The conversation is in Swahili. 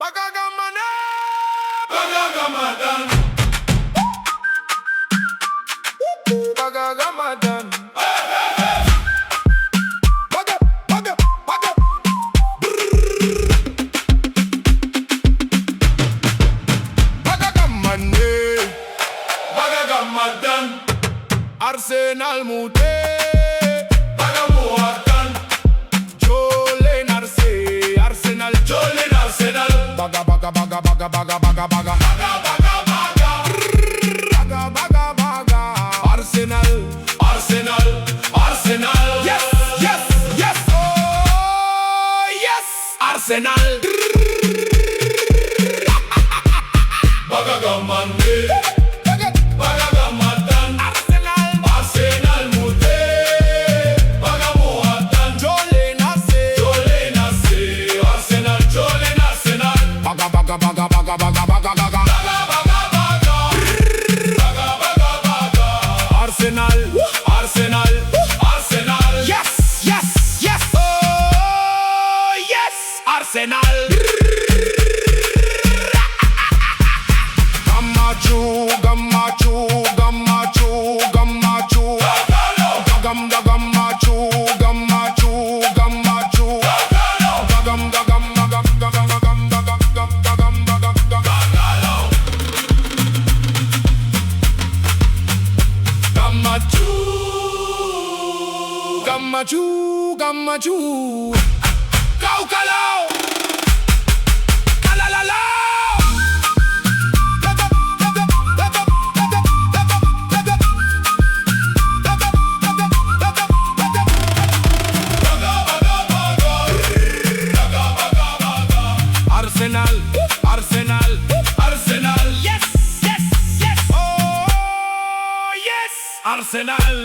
Bagagamadan. Bagagamadan. Bagagamadan. Arsenal mute. Bagamuatan. Jolen Arsenal. Jolen Arsenal. Baga baga baga baga baga baga baga. Arsenal, Arsenal, Arsenal. Yes, yes, yes. Oh, yes. Arsenal. Bagagamande. Bagagamatan. Arsenal. Arsenal mute. Bagamuatan. Jolen Arsenal. Jolen Arsenal. Baga baga baga baga baga baga baga. Arsenal, Arsenal, Arsenal. Yes, yes, yes. Oh, yes. Arsenal. Gamachu, gamachu, gamachu, gamachu. Gam da gamachu, gamachu, gamachu. Gam da gam da gam da gam da gam da gam da gam da gam da gam. Gamachu, gamachu. Go kalau. Kalalala. Arsenal, Arsenal, Arsenal. Yes, yes, yes. Oh, yes. Arsenal.